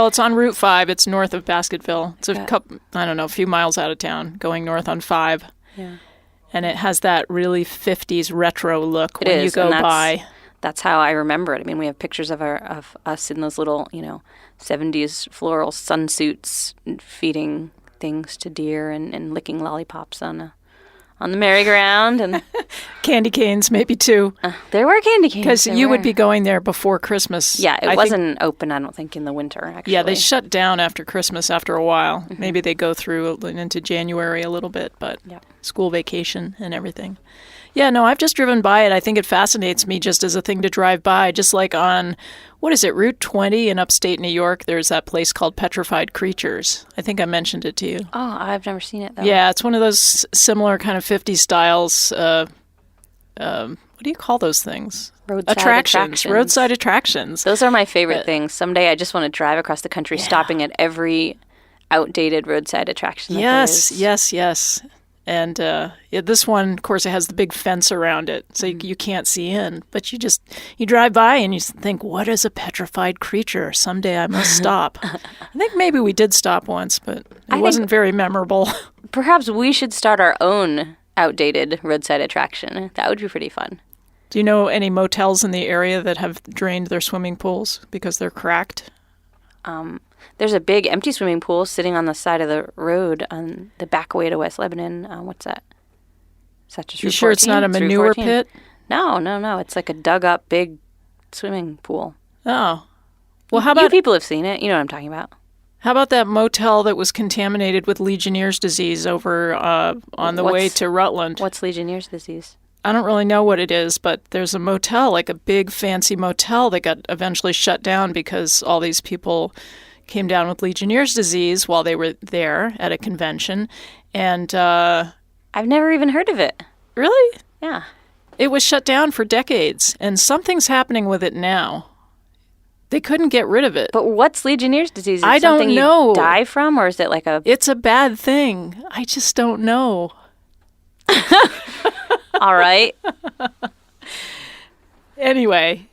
It's on Route 5. It's north of Basketville. It's a few miles out of town, going north on 5. Yeah. And it has that really 50s retro look It when is, you go and by. That's how I remember it. I mean, we have pictures of us in those little, 70s floral sunsuits feeding things to deer and licking lollipops on the merry-go-round. And Candy canes, maybe too. there were candy canes. Because you would be going there before Christmas. Yeah, I it wasn't open, I don't think, in the winter, actually. Yeah, they shut down after Christmas after a while. Mm-hmm. Maybe they go through into January a little bit, but school vacation and everything. Yeah, no, I've just driven by it. I think it fascinates me just as a thing to drive by. Just like on, Route 20 in upstate New York, there's that place called Petrified Creatures. I think I mentioned it to you. Oh, I've never seen it, though. Yeah, it's one of those similar kind of 50s styles. What do you call those things? Roadside attractions. Those are my favorite things. Someday I just want to drive across the country, stopping at every outdated roadside attraction that there is. Yes. And this one, of course, it has the big fence around it, so you can't see in. But you drive by and you think, what is a petrified creature? Someday I must stop. I think maybe we did stop once, but it wasn't very memorable. Perhaps we should start our own outdated roadside attraction. That would be pretty fun. Do you know any motels in the area that have drained their swimming pools because they're cracked? There's a big empty swimming pool sitting on the side of the road on the back way to West Lebanon. What's that? Is that just You sure it's not a manure pit? No. It's like a dug up big swimming pool. Oh. Well, how about... You people have seen it. You know what I'm talking about. How about that motel that was contaminated with Legionnaire's disease over on the way to Rutland? What's Legionnaire's disease? I don't really know what it is, but there's a motel, like a big fancy motel that got eventually shut down because all these people came down with Legionnaire's disease while they were there at a convention. And I've never even heard of it. Really? Yeah. It was shut down for decades, and something's happening with it now. They couldn't get rid of it. But what's Legionnaire's disease? Is I it something don't know. You die from, or is it like a... It's a bad thing. I just don't know. All right. Anyway,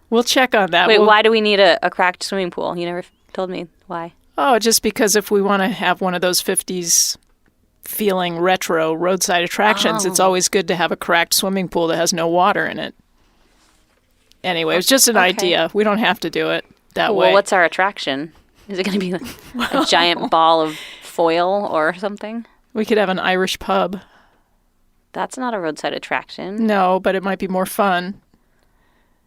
we'll check on that. Wait, why do we need a cracked swimming pool? You never told me why. Oh, just because if we want to have one of those 50s feeling retro roadside attractions, it's always good to have a cracked swimming pool that has no water in it. Anyway, it was just an idea. We don't have to do it that way. Well, what's our attraction? Is it going to be like a giant ball of foil or something? We could have an Irish pub. That's not a roadside attraction. No, but it might be more fun.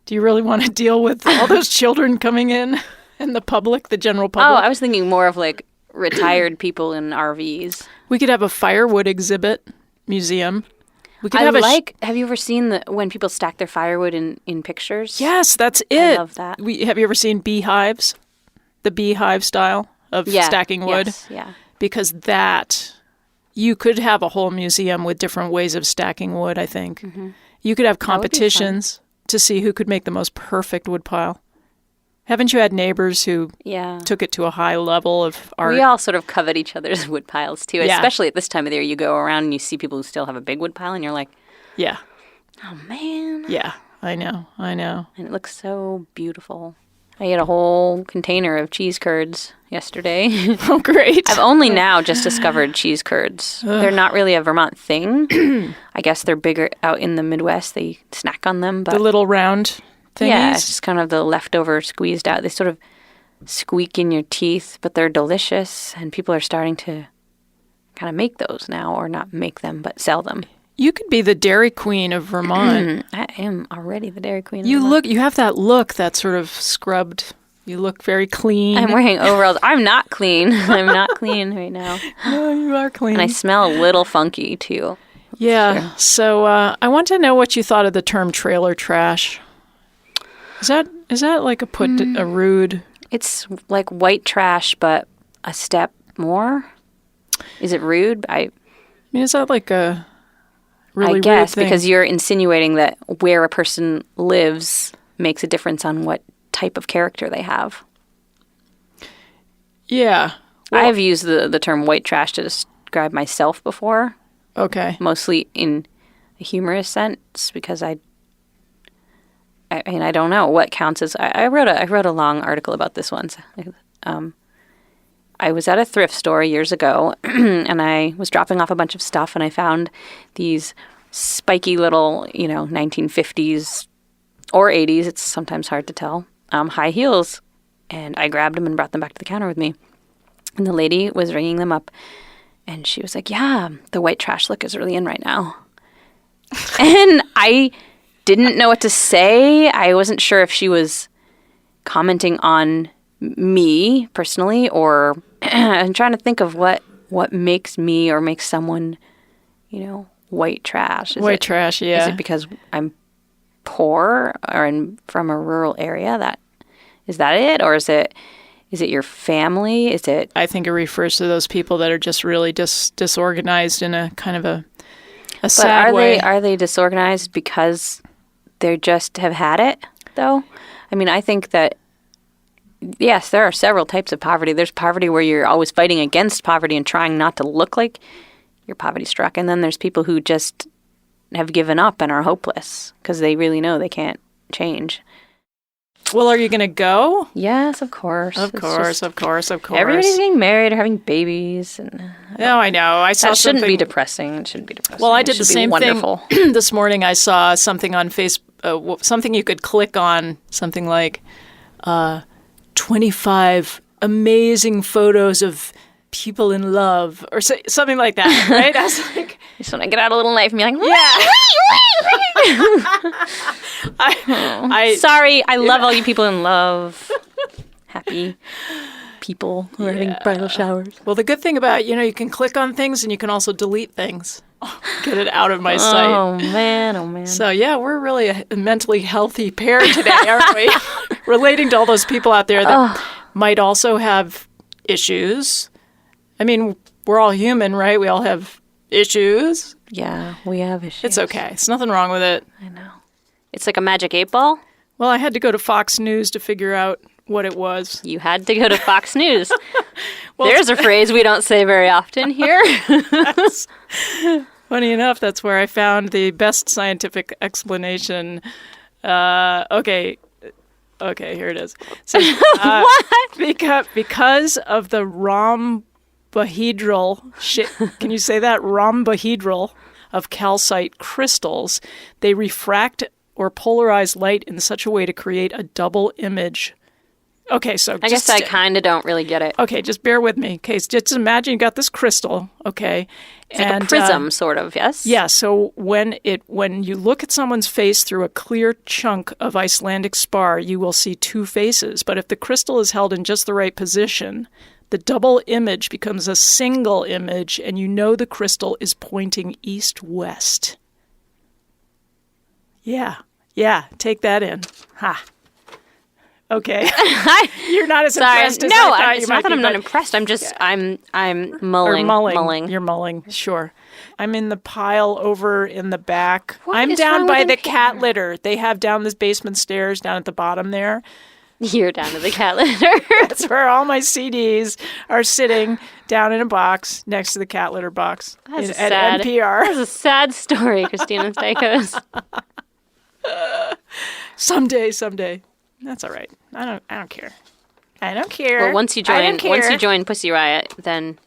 Do you really want to deal with all those children coming in and the public, the general public? Oh, I was thinking more of like retired people in RVs. We could have a firewood exhibit museum. We could have you ever seen when people stack their firewood in pictures? Yes, that's it. I love that. Have you ever seen beehives? The beehive style of stacking wood? Yes, yeah. Because you could have a whole museum with different ways of stacking wood, I think. Mm-hmm. You could have competitions to see who could make the most perfect wood pile. Haven't you had neighbors who took it to a high level of art? We all sort of covet each other's wood piles, too. Yeah. Especially at this time of the year, you go around and you see people who still have a big wood pile, and you're like, yeah. Oh, man. Yeah, I know. And it looks so beautiful. I ate a whole container of cheese curds yesterday. Oh, great. I've only now just discovered cheese curds. They're not really a Vermont thing. I guess they're bigger out in the Midwest. They snack on them. But the little round thingies? Yeah, it's just kind of the leftover squeezed out. They sort of squeak in your teeth, but they're delicious. And people are starting to kind of make those now, or not make them, but sell them. You could be the Dairy Queen of Vermont. I am already the Dairy Queen of Vermont. You have that look, that sort of scrubbed. You look very clean. I'm wearing overalls. I'm not clean. I'm not clean right now. No, you are clean. And I smell a little funky, too. Yeah. So I want to know what you thought of the term trailer trash. Is that like a rude? It's like white trash, but a step more. Is it rude? I mean, is that like a really I guess rude thing? because you're insinuating that where a person lives makes a difference on what type of character they have. Yeah. Well, I've used the term white trash to describe myself before. Okay. Mostly in a humorous sense because I mean, I don't know what counts as. I wrote a long article about this once. I was at a thrift store years ago, and I was dropping off a bunch of stuff, and I found these spiky little, 1950s or 80s. It's sometimes hard to tell. High heels, and I grabbed them and brought them back to the counter with me. And the lady was ringing them up, and she was like, "Yeah, the white trash look is really in right now." And I didn't know what to say. I wasn't sure if she was commenting on me personally, or I'm trying to think of what makes me or makes someone, white trash. Trash, yeah. Is it because I'm poor or from a rural area? Is that it? Or is it your family? Is it? I think it refers to those people that are just really disorganized in a kind of a sad way. Are they disorganized because they just have had it, though? I mean, I think that, yes, there are several types of poverty. There's poverty where you're always fighting against poverty and trying not to look like you're poverty-struck. And then there's people who just have given up and are hopeless because they really know they can't change. Well, are you going to go? Yes, of course. Of course. Everybody's getting married or having babies. No, I know. I saw that shouldn't something. be depressing. It shouldn't be depressing. Well, I did the same wonderful. thing this morning. I saw something on Facebook, something you could click on, something like 25 amazing photos of people in love, or something like that, right? I was like, just want to get out a little knife and be like, sorry, I love all you people in love. Happy people who are having bridal showers. Well, the good thing about, you can click on things and you can also delete things. Get it out of my sight. Oh, man. So, yeah, we're really a mentally healthy pair today, aren't we? Relating to all those people out there that might also have issues. I mean, we're all human, right? We all have issues. Yeah, we have issues. It's okay. There's nothing wrong with it. I know. It's like a magic 8-ball. Well, I had to go to Fox News to figure out what it was. You had to go to Fox News. Well, there's a phrase we don't say very often here. Funny enough, that's where I found the best scientific explanation. Okay, here it is. So, what? Because of the rhombahedral can you say that? Rhombahedral of calcite crystals, they refract or polarize light in such a way to create a double image. Okay, so I guess I kind of don't really get it. Okay, just bear with me. Okay, so just imagine you got this crystal, okay? It's like a prism, sort of, yes? Yeah, so when you look at someone's face through a clear chunk of Icelandic spar, you will see two faces. But if the crystal is held in just the right position, the double image becomes a single image, and you know the crystal is pointing east-west. Yeah, take that in. Ha. Okay. You're not as impressed as I thought you might be. No, it's not that I'm not impressed. I'm just, I'm mulling. Mulling. You're mulling, sure. I'm in the pile over in the back. I'm is down wrong by with the the cat litter. They have down this basement stairs down at the bottom there. You're down to the cat litter. That's where all my CDs are sitting, down in a box next to the cat litter box at NPR. That's a sad story, Kristina and Stykos. Someday. That's all right. I don't care. Well, once you join Pussy Riot, then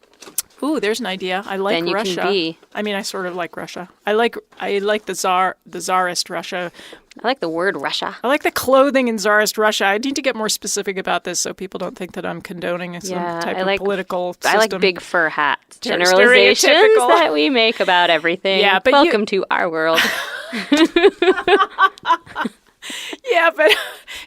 there's an idea. I like then you Russia. Can be. I mean, I sort of like Russia. I like the czarist Russia. I like the word Russia. I like the clothing in czarist Russia. I need to get more specific about this so people don't think that I'm condoning some type of political system. I like big fur hats. Generalizations that we make about everything. Yeah, but welcome to our world. Yeah, but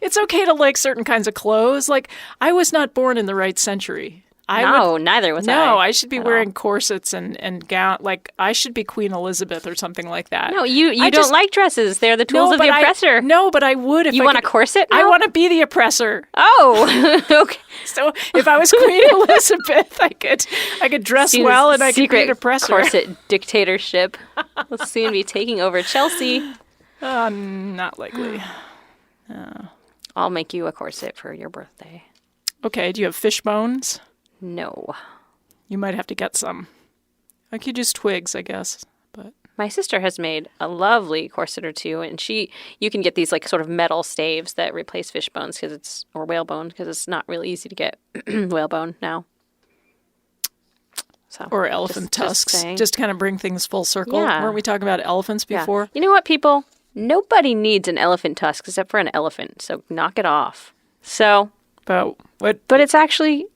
it's okay to like certain kinds of clothes. Like, I was not born in the right century. Neither was I. No, I should be at wearing all. corsets and gown. Like, I should be Queen Elizabeth or something like that. No, you I don't just- like dresses. They're the tools of the oppressor. No, but I would if You I want a could- corset I now? want to be the oppressor. Oh, okay. So if I was Queen Elizabeth, I could dress See, well this and I could be secret an oppressor. corset dictatorship will soon be taking over Chelsea. Not likely. I'll make you a corset for your birthday. Okay, do you have fish bones? No. You might have to get some. I could use twigs, I guess. But My sister has made a lovely corset or two, and you can get these like sort of metal staves that replace fish bones or whalebone because it's not really easy to get whalebone now. So, or elephant tusks, saying. just to kind of bring things full circle. Yeah. Weren't we talking about elephants Yeah. before? You know what, people? Nobody needs an elephant tusk except for an elephant, so knock it off. So, But what? but it's actually,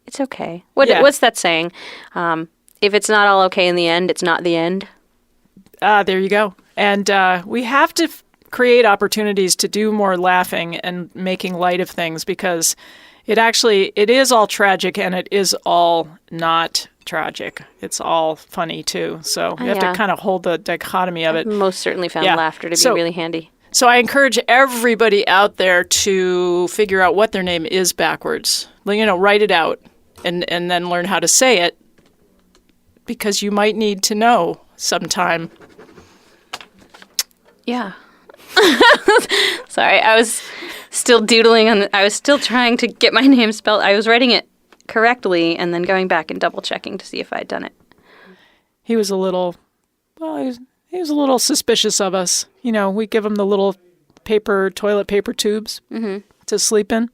it's okay. Yeah. What's that saying? If it's not all okay in the end, it's not the end. There you go. And we have to create opportunities to do more laughing and making light of things because it is all tragic and it is all not tragic. It's all funny too. So you have to kind of hold the dichotomy of it. Most certainly found Yeah. laughter to be So- really handy. So I encourage everybody out there to figure out what their name is backwards. Write it out and then learn how to say it because you might need to know sometime. Yeah. Sorry, I was still doodling I was still trying to get my name spelled. I was writing it correctly and then going back and double checking to see if I'd done it. He was a little, he was a little suspicious of us. We give him the little toilet paper tubes to sleep in,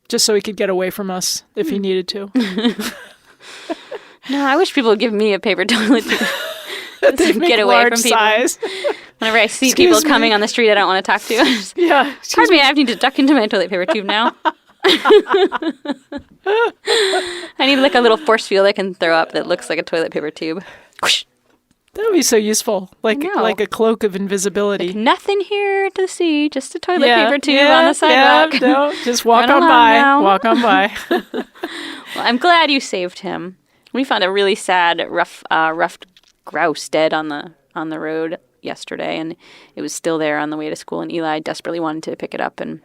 just so he could get away from us if he needed to. No, I wish people would give me a paper toilet to get away from people. Size. Whenever I see Excuse people me. coming on the street I don't want to talk to. Yeah. Pardon me, I need to duck into my toilet paper tube now. I need like a little force field I can throw up that looks like a toilet paper tube. Whoosh. That would be so useful, like know. a cloak of invisibility. Nothing here to see, just a toilet paper tube on the sidewalk. Yeah, no, just walk Run on along by. now. Walk on by. Well, I'm glad you saved him. We found a really sad, ruffed grouse dead on the road yesterday, and it was still there on the way to school. And Eli desperately wanted to pick it up, and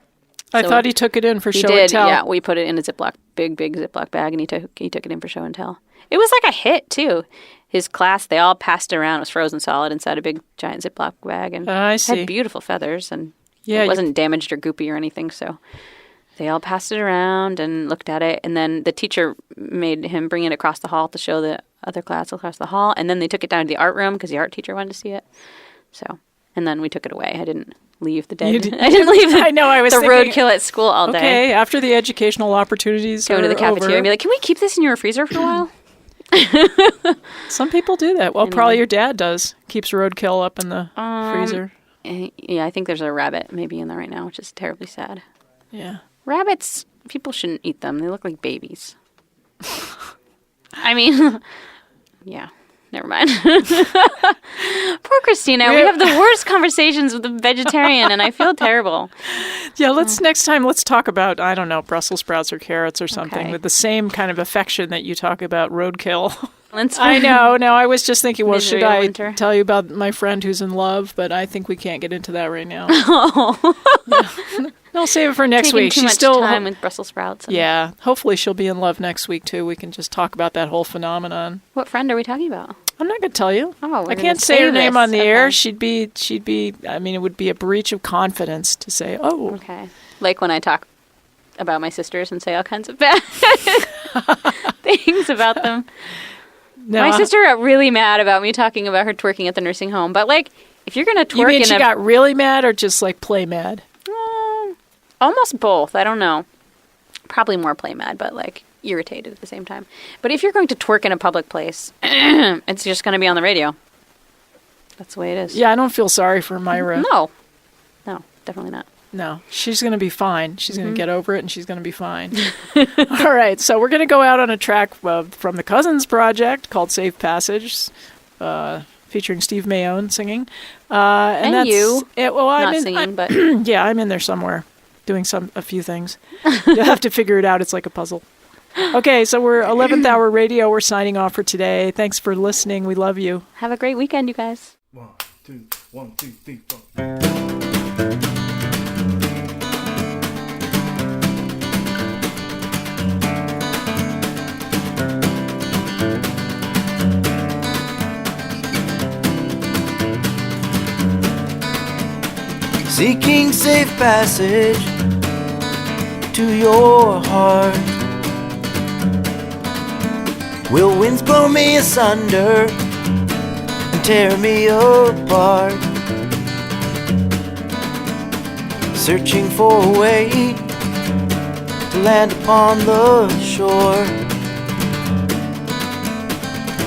I so thought he took it in for he show did. and tell. Yeah, we put it in a big Ziploc bag, and he took it in for show and tell. It was like a hit too. His class, they all passed it around. It was frozen solid inside a big giant Ziploc bag, and I it see. had beautiful feathers, and Yeah, it wasn't damaged or goopy or anything. So they all passed it around and looked at it, and then the teacher made him bring it across the hall to show the other class across the hall, and then they took it down to the art room because the art teacher wanted to see it. So, and then we took it away. I didn't leave the dead. I didn't leave the, I know. I was the thinking, roadkill at school all day. Okay, after the educational opportunities Go are to the cafeteria over. and be like, "Can we keep this in your freezer for a while?" Some people do that. Well, probably your dad does. Keeps roadkill up in the freezer. Yeah, I think there's a rabbit maybe in there right now, which is terribly sad. Yeah. Rabbits, people shouldn't eat them. They look like babies. I mean, yeah, never mind. Poor Kristina. We have the worst conversations with a vegetarian, and I feel terrible. Yeah, next time let's talk about, I don't know, Brussels sprouts or carrots or something Okay. with the same kind of affection that you talk about roadkill. Let's I know. No, I was just thinking, well, Misery should of I winter. tell you about my friend who's in love? But I think we can't get into that right now. I'll save it for next taking week. too She's much still time with Brussels sprouts. and- Yeah, hopefully she'll be in love next week too. We can just talk about that whole phenomenon. What friend are we talking about? I'm not going to tell you. Oh, we're I gonna can't say save her name this. on the air. Okay. She'd be. I mean, it would be a breach of confidence to say, "Oh, Okay. Like when I talk about my sisters and say all kinds of bad things about them. no." My sister got really mad about me talking about her twerking at the nursing home. But, like, if you're going to twerk You mean in she a... got really mad or just like play mad? almost both. I don't know. Probably more play mad, but, like, irritated at the same time. But if you're going to twerk in a public place, it's just going to be on the radio. That's the way it is. Yeah, I don't feel sorry for Myra. No, definitely not. No, she's going to be fine. She's Mm-hmm. going to get over it, and she's going to be fine. All right, so we're going to go out on a track from the Cousins Project called Safe Passage, featuring Steve Mayone singing. And that's you. Well, I'm Not in, singing, but... yeah, I'm in there somewhere doing a few things. You'll have to figure it out. It's like a puzzle. Okay, so we're 11th Hour Radio. We're signing off for today. Thanks for listening. We love you. Have a great weekend, you guys. 1, 2, 1, 2, 3, 4. Seeking safe passage to your heart. Will winds blow me asunder and tear me apart? Searching for a way to land upon the shore.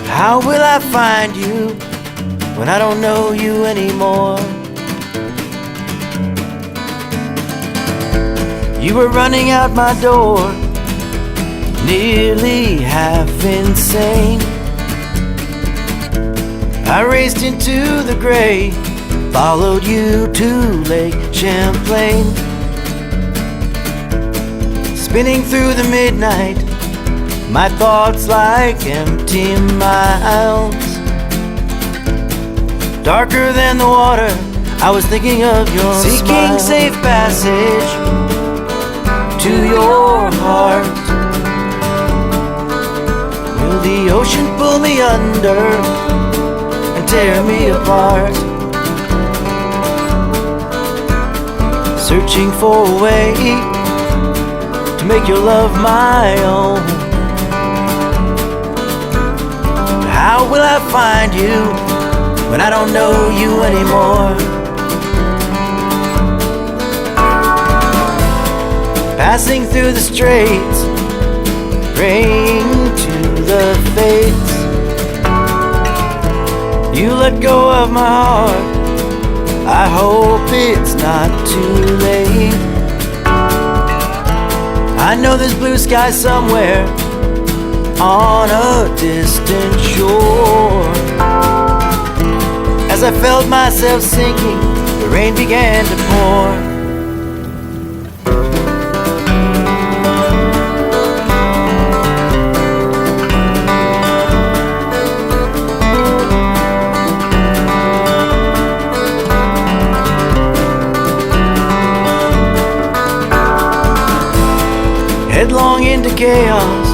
How will I find you when I don't know you anymore? You were running out my door, nearly half insane. I raced into the gray, followed you to Lake Champlain. Spinning through the midnight, my thoughts like empty miles. Darker than the water, I was thinking of your smile. Seeking safe passage to your heart. Will the ocean pull me under and tear me apart? Searching for a way to make your love my own. How will I find you when I don't know you anymore? Passing through the straits, praying to the fates. You let go of my heart, I hope it's not too late. I know there's blue sky somewhere on a distant shore. As I felt myself sinking, the rain began to pour. Headlong into chaos,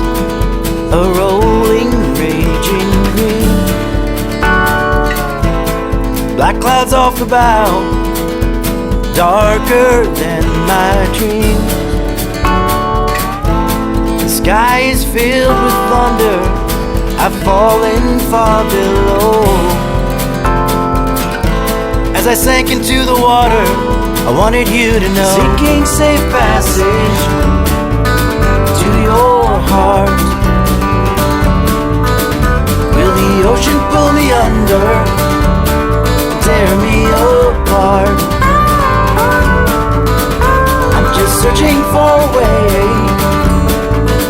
a rolling, raging green. Black clouds off the bow, darker than my dreams. The sky is filled with thunder, I've fallen far below. As I sank into the water, I wanted you to know. Seeking safe passage to your heart. Will the ocean pull me under, tear me apart? I'm just searching for a way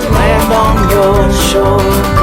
to land on your shore.